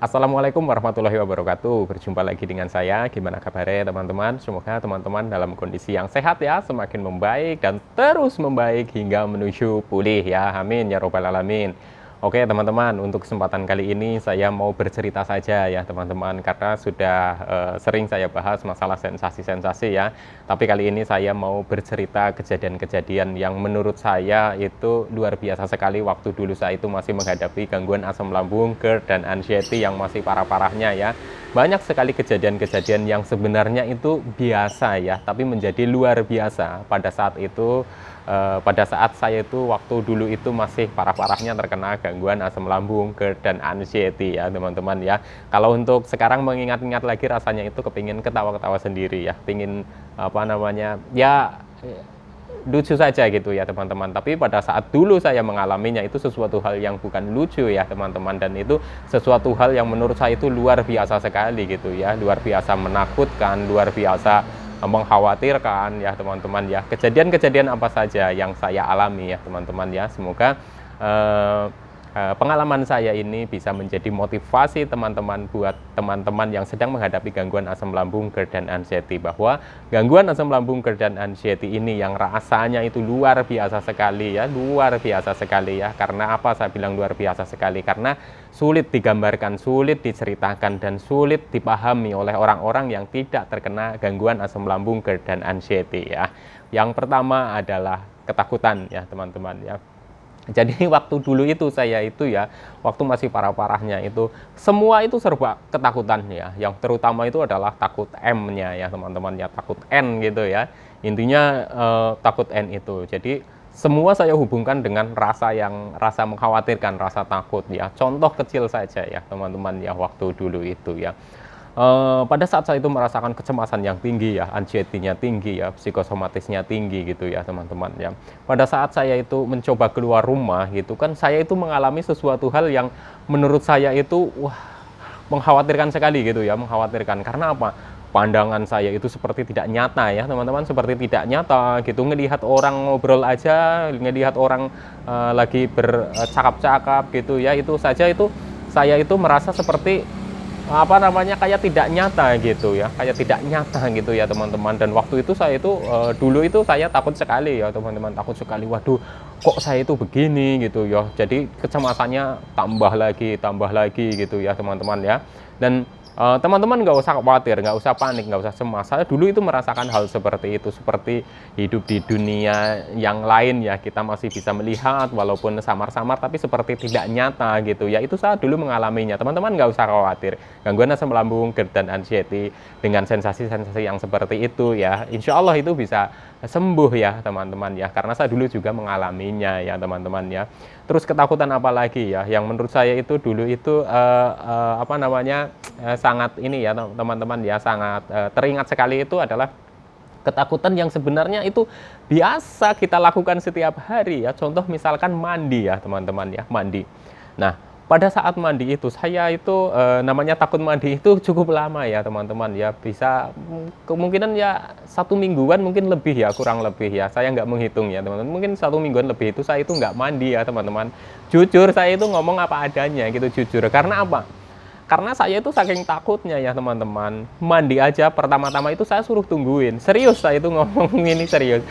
Assalamualaikum warahmatullahi wabarakatuh. Berjumpa lagi dengan saya. Gimana kabarnya teman-teman? Semoga teman-teman dalam kondisi yang sehat ya, semakin membaik dan terus membaik hingga menuju pulih ya. Amin ya robbal alamin. Oke teman-teman, untuk kesempatan kali ini saya mau bercerita saja ya teman-teman, karena sudah sering saya bahas masalah sensasi-sensasi ya. Tapi kali ini saya mau bercerita kejadian-kejadian yang menurut saya itu luar biasa sekali waktu dulu saya itu masih menghadapi gangguan asam lambung, GERD, dan anxiety yang masih parah-parahnya ya. Banyak sekali kejadian-kejadian yang sebenarnya itu biasa ya, tapi menjadi luar biasa pada saat itu. Pada saat saya itu waktu dulu itu masih parah-parahnya terkena gangguan asam lambung, GERD, dan anxiety ya teman-teman ya. Kalau untuk sekarang mengingat-ingat lagi rasanya itu kepingin ketawa-ketawa sendiri ya, pingin apa namanya ya, lucu saja gitu ya teman-teman. Tapi pada saat dulu saya mengalaminya itu sesuatu hal yang bukan lucu ya teman-teman, dan itu sesuatu hal yang menurut saya itu luar biasa sekali gitu ya, luar biasa menakutkan, luar biasa mengkhawatirkan ya teman-teman ya. Kejadian-kejadian apa saja yang saya alami ya teman-teman ya. Semoga eh, pengalaman saya ini bisa menjadi motivasi teman-teman buat teman-teman yang sedang menghadapi gangguan asam lambung, GERD, dan anxiety, bahwa gangguan asam lambung, GERD, dan anxiety ini yang rasanya itu luar biasa sekali ya, luar biasa sekali ya. Karena apa saya bilang luar biasa sekali? Karena sulit digambarkan, sulit diceritakan, dan sulit dipahami oleh orang-orang yang tidak terkena gangguan asam lambung, GERD, dan anxiety ya. Yang pertama adalah ketakutan ya teman-teman ya. Jadi waktu dulu itu saya itu ya, waktu masih parah-parahnya itu, semua itu serba ketakutan ya. Yang terutama itu adalah takut M-nya ya teman-teman ya, takut N gitu ya. Intinya takut N itu. Jadi semua saya hubungkan dengan rasa mengkhawatirkan, rasa takut ya. Contoh kecil saja ya teman-teman ya, waktu dulu itu ya. Pada saat saya itu merasakan kecemasan yang tinggi ya, anxiety-nya tinggi ya, psikosomatisnya tinggi gitu ya teman-teman ya. Pada saat saya itu mencoba keluar rumah gitu kan, saya itu mengalami sesuatu hal yang menurut saya itu wah, mengkhawatirkan sekali gitu ya, mengkhawatirkan. Karena apa? Pandangan saya itu seperti tidak nyata ya teman-teman, seperti tidak nyata gitu. Ngelihat orang ngobrol aja, ngelihat orang lagi bercakap-cakap gitu ya, itu saja itu saya itu merasa seperti apa namanya, kayak tidak nyata gitu ya, kayak tidak nyata gitu ya teman-teman. Dan waktu itu saya itu dulu itu saya takut sekali ya teman-teman, takut sekali. Waduh, kok saya itu begini gitu ya. Jadi kecemasannya tambah lagi gitu ya teman-teman ya. Dan teman-teman nggak usah khawatir, nggak usah panik, nggak usah cemas. Saya dulu itu merasakan hal seperti itu, seperti hidup di dunia yang lain ya. Kita masih bisa melihat walaupun samar-samar, tapi seperti tidak nyata gitu ya. Itu saya dulu mengalaminya. Teman-teman nggak usah khawatir. Gangguan asam lambung, GERD, dan anxiety dengan sensasi-sensasi yang seperti itu ya, insya Allah itu bisa sembuh ya teman-teman ya, karena saya dulu juga mengalaminya ya teman-teman ya. Terus ketakutan apa lagi ya yang menurut saya itu dulu itu apa namanya, sangat ini ya teman-teman ya, sangat teringat sekali, itu adalah ketakutan yang sebenarnya itu biasa kita lakukan setiap hari ya. Contoh misalkan mandi ya teman-teman ya, mandi. Nah, pada saat mandi itu saya itu namanya takut mandi itu cukup lama ya teman-teman ya, bisa kemungkinan ya 1 mingguan mungkin lebih ya, kurang lebih ya, saya nggak menghitung ya teman-teman, mungkin 1 mingguan lebih itu saya itu nggak mandi ya teman-teman. Jujur saya itu ngomong apa adanya gitu, jujur. Karena apa? Karena saya itu saking takutnya ya teman-teman, mandi aja pertama-tama itu saya suruh tungguin. Serius, saya itu ngomong ini serius.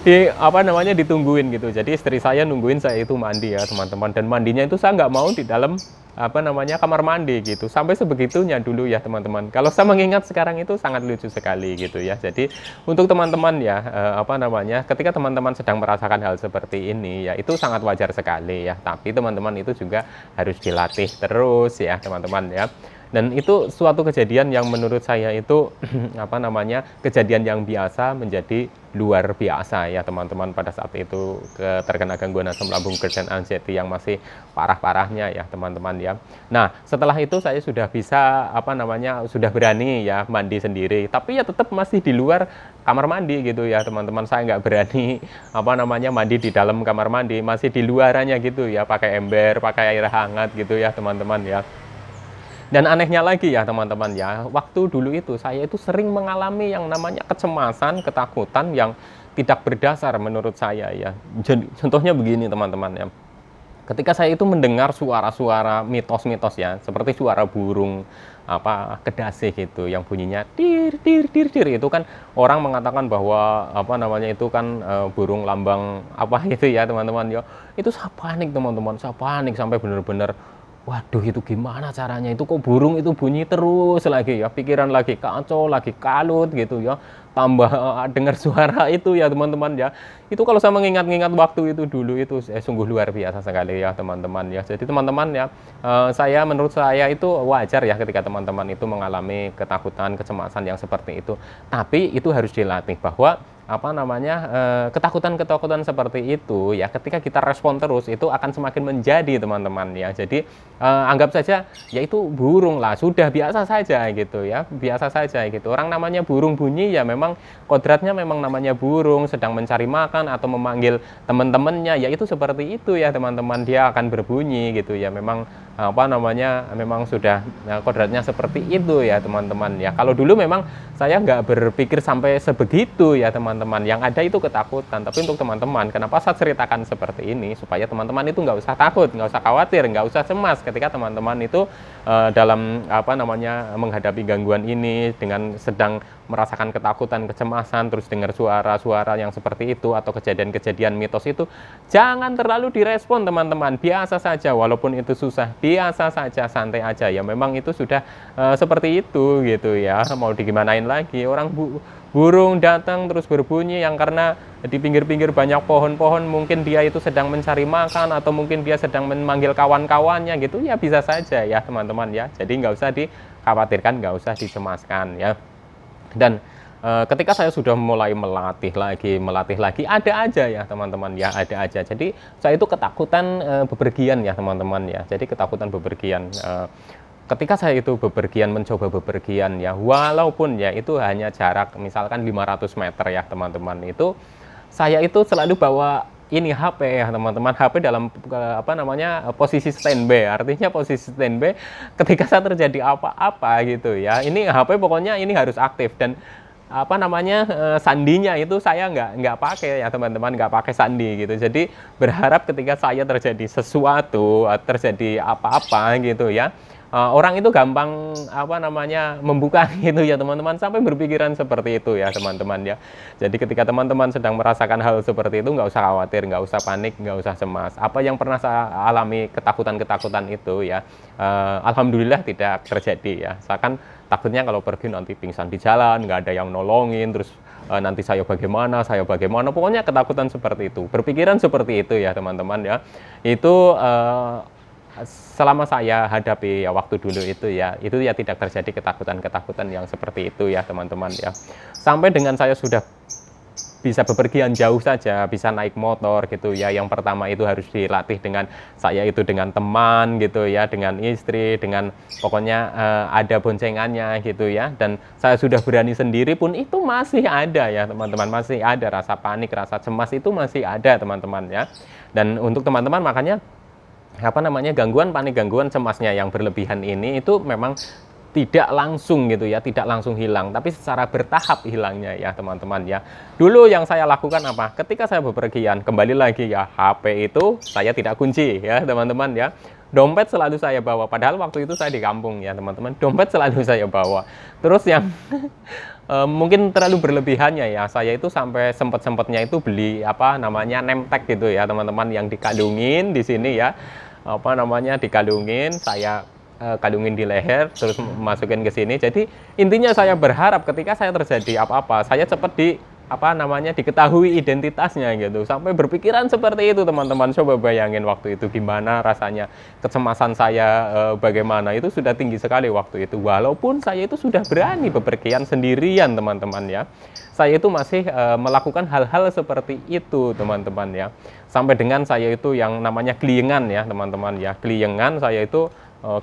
Di apa namanya, ditungguin gitu. Jadi istri saya nungguin saya itu mandi ya teman-teman. Dan mandinya itu saya nggak mau di dalam apa namanya, kamar mandi gitu. Sampai sebegitunya dulu ya teman-teman. Kalau saya mengingat sekarang itu sangat lucu sekali gitu ya. Jadi untuk teman-teman ya, apa namanya, ketika teman-teman sedang merasakan hal seperti ini ya, itu sangat wajar sekali ya. Tapi teman-teman itu juga harus dilatih terus ya teman-teman ya. Dan itu suatu kejadian yang menurut saya itu apa namanya, kejadian yang biasa menjadi luar biasa ya teman-teman, pada saat itu terkena gangguan asam lambung, GERD, dan anxiety yang masih parah-parahnya ya teman-teman ya. Nah, setelah itu saya sudah bisa apa namanya, sudah berani ya mandi sendiri, tapi ya tetap masih di luar kamar mandi gitu ya teman-teman. Saya nggak berani apa namanya, mandi di dalam kamar mandi, masih di luarannya gitu ya, pakai ember, pakai air hangat gitu ya teman-teman ya. Dan anehnya lagi ya teman-teman ya, waktu dulu itu saya itu sering mengalami yang namanya kecemasan, ketakutan yang tidak berdasar menurut saya ya. Jadi contohnya begini teman-teman ya. Ketika saya itu mendengar suara-suara mitos-mitos ya, seperti suara burung apa kedasih gitu yang bunyinya dir dir dir dir, itu kan orang mengatakan bahwa apa namanya itu kan burung lambang apa itu ya teman-teman ya. Itu saya panik teman-teman, saya panik sampai benar-benar waduh itu gimana caranya, itu kok burung itu bunyi terus lagi ya, pikiran lagi kacau, lagi kalut gitu ya, tambah dengar suara itu ya teman-teman ya. Itu kalau saya mengingat-ingat waktu itu dulu itu sungguh luar biasa sekali ya teman-teman ya. Jadi teman-teman ya, menurut saya itu wajar ya ketika teman-teman itu mengalami ketakutan, kecemasan yang seperti itu. Tapi itu harus dilatih bahwa apa namanya ketakutan-ketakutan seperti itu ya ketika kita respon terus itu akan semakin menjadi teman-teman ya. Jadi anggap saja ya itu burung lah, sudah biasa saja gitu ya, biasa saja gitu. Orang namanya burung bunyi ya memang kodratnya memang namanya burung sedang mencari makan atau memanggil teman-temannya ya, itu seperti itu ya teman-teman, dia akan berbunyi gitu ya. Memang apa namanya memang sudah kodratnya seperti itu ya teman-teman ya. Kalau dulu memang saya nggak berpikir sampai sebegitu ya teman-teman, yang ada itu ketakutan. Tapi untuk teman-teman, kenapa saya ceritakan seperti ini supaya teman-teman itu nggak usah takut, nggak usah khawatir, nggak usah cemas ketika teman-teman itu dalam apa namanya menghadapi gangguan ini dengan sedang merasakan ketakutan, kecemasan, terus dengar suara-suara yang seperti itu atau kejadian-kejadian mitos itu, jangan terlalu direspon teman-teman, biasa saja, walaupun itu susah, biasa saja, santai aja ya. Memang itu sudah seperti itu gitu ya, mau digimanain lagi. Orang burung datang terus berbunyi yang karena di pinggir-pinggir banyak pohon-pohon, mungkin dia itu sedang mencari makan atau mungkin dia sedang memanggil kawan-kawannya gitu ya, bisa saja ya teman-teman ya. Jadi nggak usah dikhawatirkan, nggak usah dicemaskan ya. Dan ketika saya sudah mulai melatih lagi, ada aja ya teman-teman ya, ada aja. Jadi saya itu ketakutan bepergian ya teman-teman ya. Jadi ketakutan bepergian. Ketika saya itu bepergian, mencoba bepergian ya, walaupun ya itu hanya jarak misalkan 500 meter ya teman-teman, itu saya itu selalu bawa ini HP ya teman-teman, HP dalam apa namanya posisi standby. Artinya posisi standby ketika saya terjadi apa-apa gitu ya, ini HP pokoknya ini harus aktif. Dan apa namanya sandinya itu saya nggak pakai ya teman-teman, nggak pakai sandi gitu. Jadi berharap ketika saya terjadi sesuatu, terjadi apa-apa gitu ya, orang itu gampang apa namanya membuka gitu ya teman-teman, sampai berpikiran seperti itu ya teman-teman ya. Jadi ketika teman-teman sedang merasakan hal seperti itu, nggak usah khawatir, nggak usah panik, nggak usah cemas. Apa yang pernah saya alami, ketakutan-ketakutan itu ya, alhamdulillah tidak terjadi ya. Saya kan takutnya kalau pergi nanti pingsan di jalan, nggak ada yang nolongin, terus nanti saya bagaimana, pokoknya ketakutan seperti itu, berpikiran seperti itu ya teman-teman ya. Itu selama saya hadapi ya waktu dulu itu ya tidak terjadi ketakutan-ketakutan yang seperti itu ya teman-teman ya. Sampai dengan saya sudah bisa bepergian jauh saja, bisa naik motor gitu ya. Yang pertama itu harus dilatih dengan saya itu dengan teman gitu ya, dengan istri, dengan pokoknya ada boncengannya gitu ya. Dan saya sudah berani sendiri pun itu masih ada ya teman-teman, masih ada rasa panik, rasa cemas itu masih ada teman-teman ya. Dan untuk teman-teman makanya apa namanya gangguan panik, gangguan cemasnya yang berlebihan ini itu memang tidak langsung gitu ya, tidak langsung hilang, tapi secara bertahap hilangnya ya teman-teman ya. Dulu yang saya lakukan apa? Ketika saya bepergian, kembali lagi ya, HP itu saya tidak kunci ya teman-teman ya. Dompet selalu saya bawa, padahal waktu itu saya di kampung ya teman-teman. Dompet selalu saya bawa. Terus yang mungkin terlalu berlebihannya ya, saya itu sampai sempet-sempetnya itu beli apa namanya name tag gitu ya teman-teman, yang dikalungin di sini ya, apa namanya dikalungin, saya kalungin di leher terus masukin ke sini. Jadi intinya saya berharap ketika saya terjadi apa-apa, saya cepat apa namanya diketahui identitasnya gitu. Sampai berpikiran seperti itu teman-teman. Coba bayangin waktu itu gimana rasanya, kecemasan saya bagaimana, itu sudah tinggi sekali waktu itu. Walaupun saya itu sudah berani bepergian sendirian teman-teman ya, saya itu masih melakukan hal-hal seperti itu teman-teman ya. Sampai dengan saya itu yang namanya keliengan ya teman-teman ya, keliengan, saya itu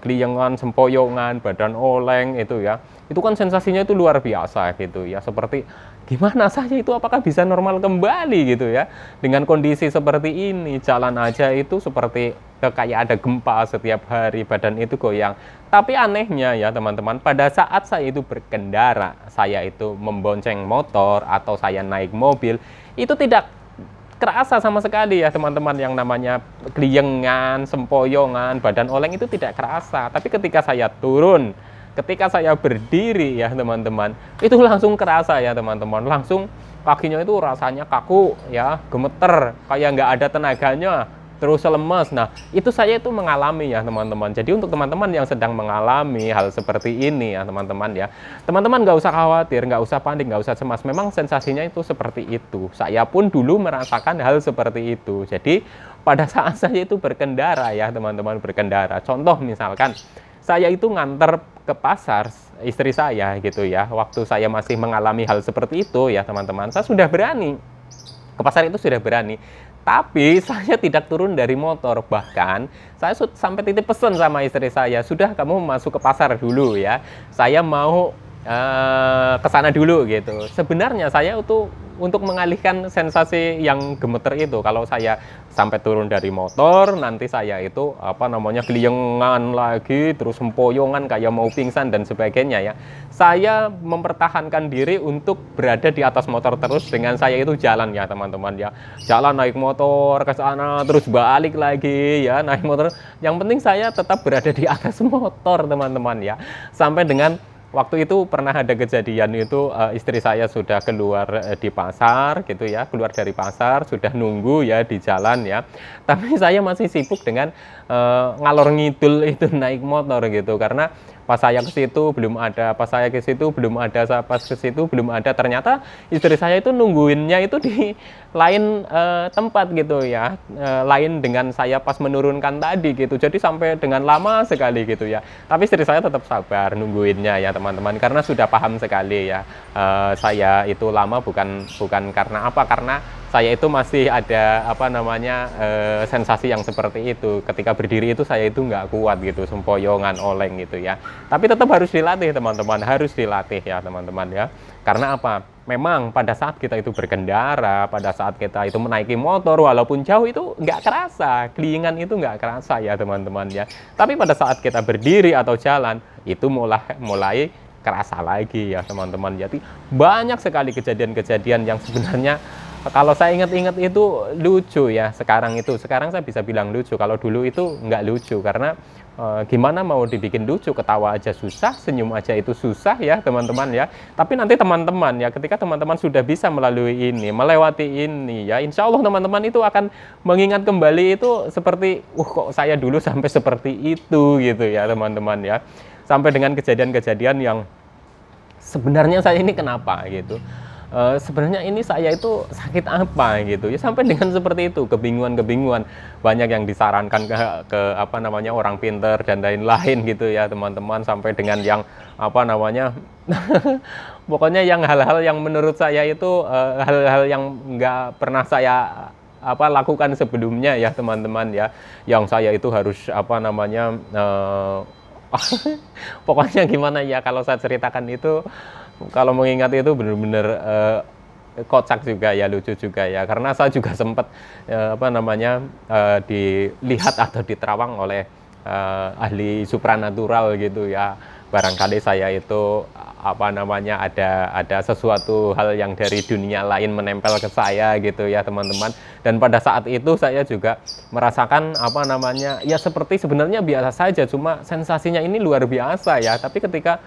keliengan, sempoyongan, badan oleng itu ya. Itu kan sensasinya itu luar biasa gitu ya. Seperti gimana saya itu apakah bisa normal kembali gitu ya. Dengan kondisi seperti ini, jalan aja itu seperti kayak ada gempa setiap hari, badan itu goyang. Tapi anehnya ya teman-teman, pada saat saya itu berkendara, saya itu membonceng motor atau saya naik mobil, itu tidak kerasa sama sekali ya teman-teman, yang namanya kliengan, sempoyongan, badan oleng itu tidak kerasa. Tapi ketika saya turun, ketika saya berdiri ya teman-teman, itu langsung kerasa ya teman-teman, langsung kakinya itu rasanya kaku ya, gemeter, kayak nggak ada tenaganya, terus lemes. Nah, itu saya itu mengalami ya teman-teman. Jadi untuk teman-teman yang sedang mengalami hal seperti ini ya teman-teman ya, teman-teman nggak usah khawatir, nggak usah panik, nggak usah cemas. Memang sensasinya itu seperti itu. Saya pun dulu merasakan hal seperti itu. Jadi pada saat saya itu berkendara ya teman-teman, berkendara. Contoh misalkan saya itu nganter ke pasar istri saya gitu ya. Waktu saya masih mengalami hal seperti itu ya teman-teman, saya sudah berani ke pasar, itu sudah berani. Tapi saya tidak turun dari motor, bahkan saya sampai titip pesan sama istri saya, sudah kamu masuk ke pasar dulu ya, saya mau ke sana dulu gitu. Sebenarnya saya itu untuk mengalihkan sensasi yang gemeter itu, kalau saya sampai turun dari motor, nanti saya itu apa namanya keliengan lagi, terus sempoyongan kayak mau pingsan dan sebagainya ya. Saya mempertahankan diri untuk berada di atas motor terus, dengan saya itu jalan ya teman-teman ya. Jalan naik motor ke sana, terus balik lagi ya naik motor. Yang penting saya tetap berada di atas motor teman-teman ya. Sampai dengan waktu itu pernah ada kejadian itu, istri saya sudah keluar di pasar gitu ya, keluar dari pasar, sudah nunggu ya di jalan ya. Tapi saya masih sibuk dengan ngalor ngidul itu naik motor gitu, karena pas saya ke situ belum ada, pas saya ke situ belum ada, pas ke situ belum ada. Ternyata istri saya itu nungguinnya itu di lain tempat gitu ya, lain dengan saya pas menurunkan tadi gitu. Jadi sampai dengan lama sekali gitu ya. Tapi istri saya tetap sabar nungguinnya ya teman-teman, karena sudah paham sekali ya, saya itu lama bukan karena apa, karena saya itu masih ada apa namanya sensasi yang seperti itu. Ketika berdiri itu saya itu nggak kuat gitu, sempoyongan, oleng gitu ya. Tapi tetap harus dilatih teman-teman, harus dilatih ya teman-teman ya. Karena apa? Memang pada saat kita itu berkendara, pada saat kita itu menaiki motor, walaupun jauh itu nggak kerasa, keliingan itu nggak kerasa ya teman-teman ya. Tapi pada saat kita berdiri atau jalan, itu mulai kerasa lagi ya teman-teman. Jadi banyak sekali kejadian-kejadian yang sebenarnya kalau saya ingat-ingat itu lucu ya. Sekarang saya bisa bilang lucu. Kalau dulu itu nggak lucu, karena gimana mau dibikin lucu, ketawa aja susah, senyum aja itu susah ya teman-teman ya. Tapi nanti teman-teman ya, ketika teman-teman sudah bisa melalui ini, melewati ini ya, insya Allah teman-teman itu akan mengingat kembali itu seperti, kok saya dulu sampai seperti itu gitu ya teman-teman ya. Sampai dengan kejadian-kejadian yang sebenarnya saya ini kenapa gitu. Sebenarnya ini saya itu sakit apa gitu ya, sampai dengan seperti itu, kebingungan banyak yang disarankan ke apa namanya orang pinter dan lain-lain gitu ya teman-teman, sampai dengan yang apa namanya pokoknya yang hal-hal yang menurut saya itu hal-hal yang nggak pernah saya lakukan sebelumnya ya teman-teman ya, yang saya itu harus apa namanya pokoknya gimana ya, kalau saya ceritakan itu, kalau mengingat itu benar-benar kocak juga ya, lucu juga ya, karena saya juga sempat dilihat atau diterawang oleh ahli supranatural gitu ya. Barangkali saya itu ada sesuatu hal yang dari dunia lain menempel ke saya gitu ya teman-teman. Dan pada saat itu saya juga merasakan ya seperti sebenarnya biasa saja, cuma sensasinya ini luar biasa ya. Tapi ketika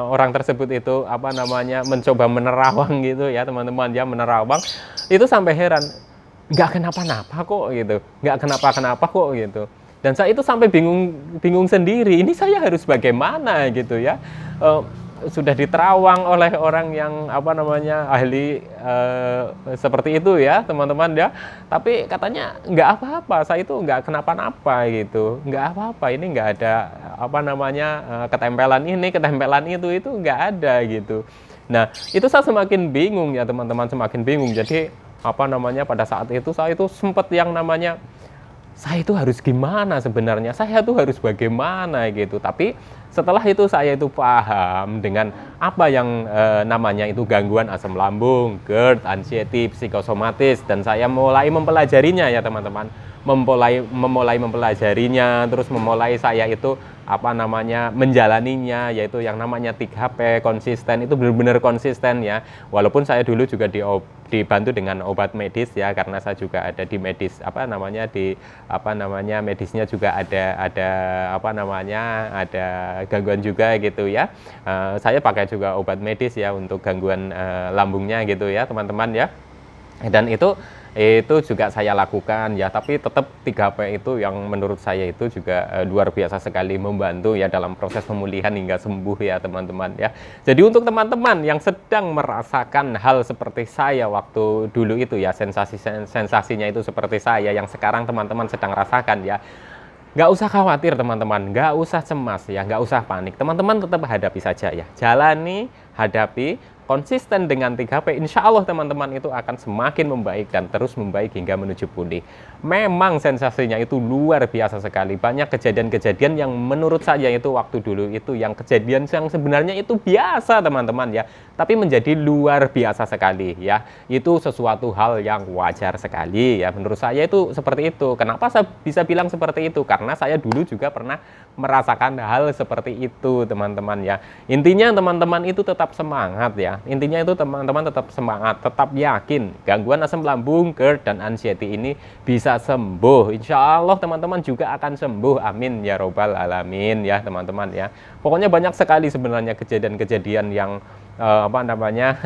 orang tersebut itu mencoba menerawang gitu ya teman-teman ya, menerawang itu sampai heran, nggak kenapa-napa kok gitu, nggak kenapa-kenapa kok gitu. Dan saya itu sampai bingung sendiri, ini saya harus bagaimana gitu ya. Sudah diterawang oleh orang yang ahli seperti itu ya teman-teman ya, tapi katanya nggak apa-apa, saya itu nggak kenapa-napa gitu, nggak apa-apa, ini nggak ada ketempelan ini, ketempelan itu nggak ada gitu. Nah itu saya semakin bingung ya teman-teman, semakin bingung. Jadi pada saat itu saya itu sempat yang namanya, saya itu harus gimana sebenarnya, saya itu harus bagaimana gitu. Tapi setelah itu saya itu paham dengan apa yang namanya itu gangguan asam lambung, GERD, anxiety, psikosomatis, dan saya mulai mempelajarinya ya teman-teman, memulai mempelajarinya, terus memulai saya itu apa namanya menjalaninya, yaitu yang namanya 3P konsisten, itu benar-benar konsisten ya. Walaupun saya dulu juga dibantu dengan obat medis ya, karena saya juga ada di medis apa namanya di apa namanya medisnya juga ada apa namanya ada gangguan juga gitu ya. Saya pakai juga obat medis ya untuk gangguan lambungnya gitu ya teman-teman ya. Dan itu juga saya lakukan ya, tapi tetap 3P itu yang menurut saya itu juga luar biasa sekali membantu ya dalam proses pemulihan hingga sembuh ya teman-teman ya. Jadi untuk teman-teman yang sedang merasakan hal seperti saya waktu dulu itu ya, sensasinya itu seperti saya yang sekarang teman-teman sedang rasakan ya, nggak usah khawatir teman-teman, nggak usah cemas ya, nggak usah panik. Teman-teman tetap hadapi saja ya, jalani, hadapi, konsisten dengan 3P, insya Allah teman-teman itu akan semakin membaik dan terus membaik hingga menuju pulih. Memang sensasinya itu luar biasa sekali. Banyak kejadian-kejadian yang menurut saya itu waktu dulu itu yang kejadian yang sebenarnya itu biasa teman-teman ya, tapi menjadi luar biasa sekali ya. Itu sesuatu hal yang wajar sekali ya, menurut saya itu seperti itu. Kenapa saya bisa bilang seperti itu? Karena saya dulu juga pernah merasakan hal seperti itu teman-teman ya. Intinya teman-teman itu tetap semangat ya. Intinya itu teman-teman tetap semangat, tetap yakin gangguan asam lambung, GERD, dan anxiety ini bisa sembuh. Insya Allah teman-teman juga akan sembuh. Amin ya robbal alamin ya teman-teman ya. Pokoknya banyak sekali sebenarnya kejadian-kejadian yang apa namanya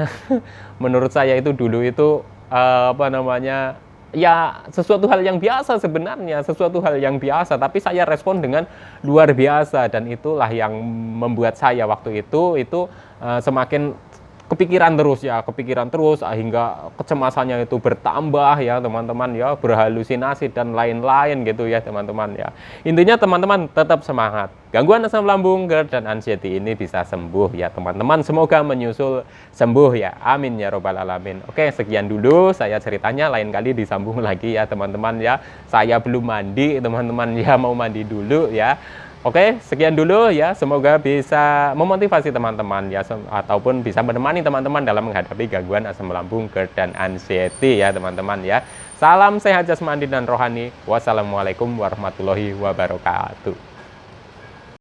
menurut saya itu dulu itu apa namanya ya sesuatu hal yang biasa sebenarnya, sesuatu hal yang biasa, tapi saya respon dengan luar biasa, dan itulah yang membuat saya waktu itu semakin kepikiran terus hingga kecemasannya itu bertambah ya teman-teman ya, berhalusinasi dan lain-lain gitu ya teman-teman ya. Intinya teman-teman tetap semangat, gangguan asam lambung, GERD, dan anxiety ini bisa sembuh ya teman-teman. Semoga menyusul sembuh ya, amin ya robbal alamin. Oke, sekian dulu saya ceritanya, lain kali disambung lagi ya teman-teman ya. Saya belum mandi teman-teman ya, mau mandi dulu ya. Oke, sekian dulu ya. Semoga bisa memotivasi teman-teman ya, ataupun bisa menemani teman-teman dalam menghadapi gangguan asam lambung, GERD, dan anxiety ya teman-teman ya. Salam sehat jasmani dan rohani. Wassalamualaikum warahmatullahi wabarakatuh.